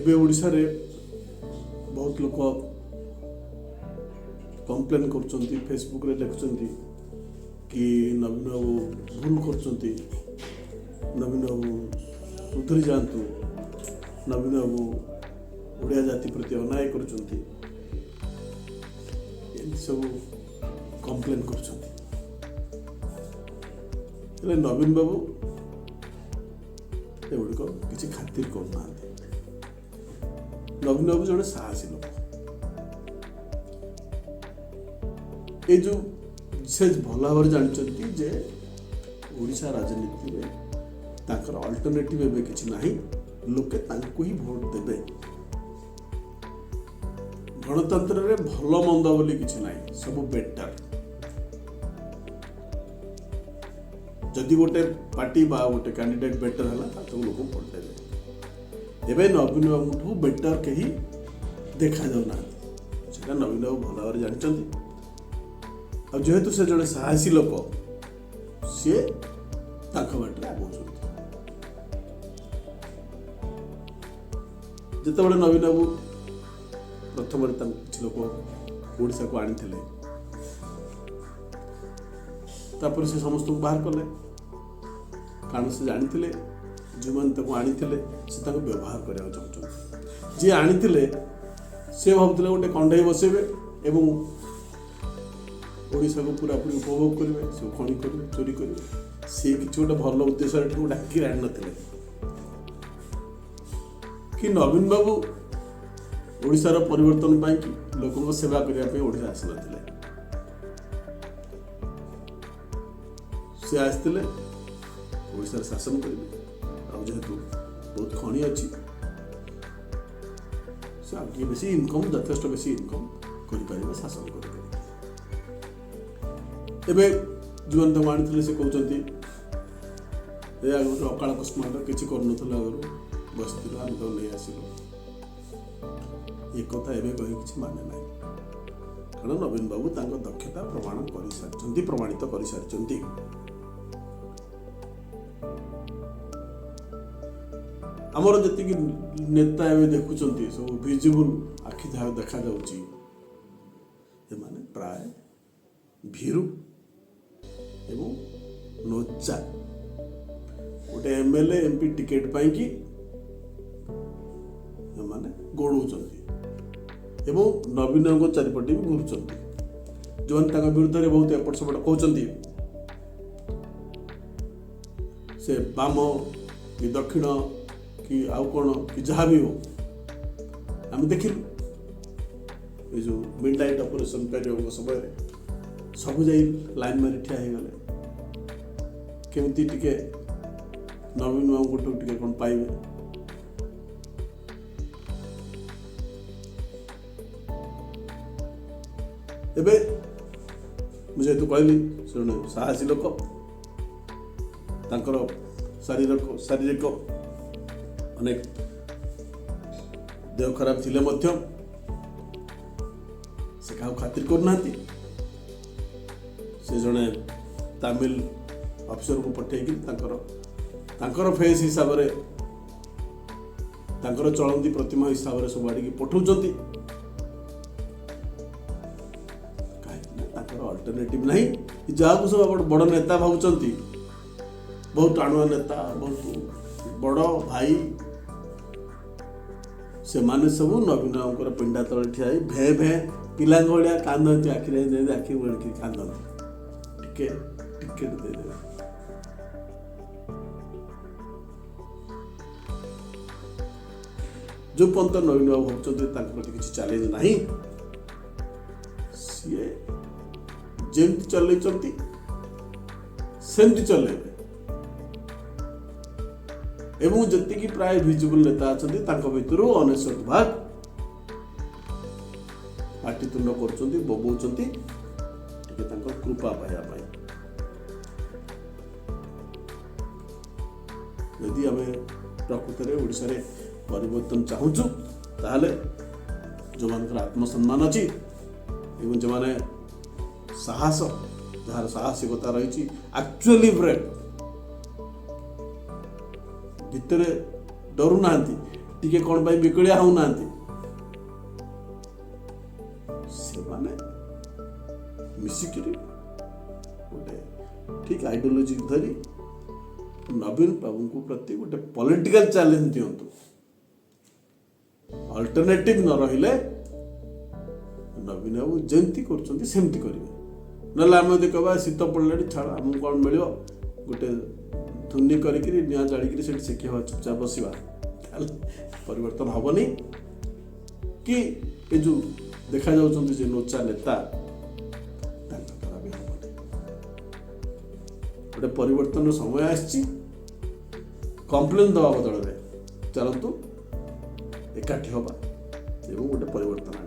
एबे ओडिशा रे बहुत लोग कंप्लेन कर फेसबुक रे लिखुंट कि नवीन बाबू भूल कर नवीन बाबू सुधरी जातु नवीन बाबू ओडिया जाति प्रति अन्याय कर सब कंप्लेन कर नवीन बाबू एगुड़िक किसी खातिर करना नवीन बाबू जड़े साहसी लोक ये जो से भल भाव जानते जे ओडिशा राजनीति में ताकर अल्टरनेटिव एबे किछि नाही लोके तांको ही भोट देबे गणतंत्र रे भल मंद बोली किछि नाही सब बेटर जदि गोटे पार्टी बा गोटे कैंडिडेट बेटर है ताको लोक भोट देबे एबे नवीन बाबू बेटर कहीं देखा जाऊना सेटा नवीन बाबू भल भाव जानते जेहेतु से जड़े साहसी लोक सी बाटे आगे जिते नवीन बाबू प्रथम किसी लोक ओडिशा को आनी से समस्त को बाहर कले कारण से जानी जो मैंने आनी से व्यवहार करने चाहते जी आनी सी भावुले गोटे कंडे बसेबे एवं ओडिशा को पूरा पूरी उपभोग करेंगे सब खणी करेंगे चोरी करेंगे सी कि गोटे भल उद्देश्य डाक आनी न कि नवीन बाबू ओडिशार परिवर्तन पाई लोकों सेवा करने ओडिशा आसी न सी आसते ओडिशार शासन करेंगे जेहेतु बहुत खणी अच्छी से आगे बेसी इनकम यथेष्ट बेसी इनकम कर शासन करेंगे एबे जो आनी से कहते गोटे अकाल अकस्मात किसी कर बस आम तो नहीं आसिल ये कथा एवं कही किसी माने ना कारण नवीन बाबू दक्षता प्रमाणित कर सारी आमर जी नेता एवं देखुं सब विजिबल आखि देखा प्राय भीरु एवं नोचा गोटे एमएलए एमपी टिकेट पाई गोड़ एवं नवीन को चारिपटे भी घूर जो विरुद्ध में बहुत एपट सेपट कहते से बाम कि दक्षिण कि आउ कौन कि जहाँ भी हो आम देखिलु ये जो मिड नाइट ऑपरेशन पीरियड समय सबू जा लाइन मारी ठिया गले केमती टिके नवीन बाबू टिके कौन पाइबे एबे मुझे तो कहली से साहसी लोक तांकर शारीरिक अनेक देह खराब थिले मध्य से क्या खातिर करना से जड़े तमिल अफिसर को पठेगी तांकर फेस हिसाब से चलती प्रतिमा हिसाब से सब आड़ पठाऊँ अल्टरनेटिव नहीं जहाँ सब बड़ नेता भावुंट बहुत टाणुआ नेता बहुत बड़ भाई से माने सब नवीन बाबूर पिंडा तले ठिया भे भे पिला भाया कांदती आखिरी आखि बड़की कांदती टिकेट दे जो पर्यंत नवीन बाबू भावुंट किसी चैलेंज नहीं सी जमती चलती सेमती चलेबे एवं जी प्राय विजिबल नेता अच्छा भितर अनेश्वर भाग पाटितुंड कर बबौंट कृपा पाइबा यदि आम प्रकृत में ओडिशा रे परिवर्तन चाहूँ ताहले जो मान आत्मसम्मान अच्छी एवं जो माने साहस जार साहसिकता रही एक्चुअली ब्रेव भितर डरू ना टिके कौन पाई बिकलिया होना से माने मिसिकिरी गोटे ठीक आइडियोलॉजी धरी नवीन बाबू को प्रति गोटे पॉलिटिकल चैलेंज दिंतु अल्टरनेटिव न रहिले नवीन बाबू जमती करमती करेंगे ना आम यदि कह शीत पड़े छाड़ आमको कौन मिल गोटे धुनी करी निआ जाड़ी से शिखा चुपचाप बसवा परिवर्तन हेनी कि ये जो देखा जाऊँ नोचा नेता द्वारा भी हेनी गोटे परिवर्तन समय आसी कम्प्लेन दवा बदल चलतु एकाठी हवा गोटे परिवर्तन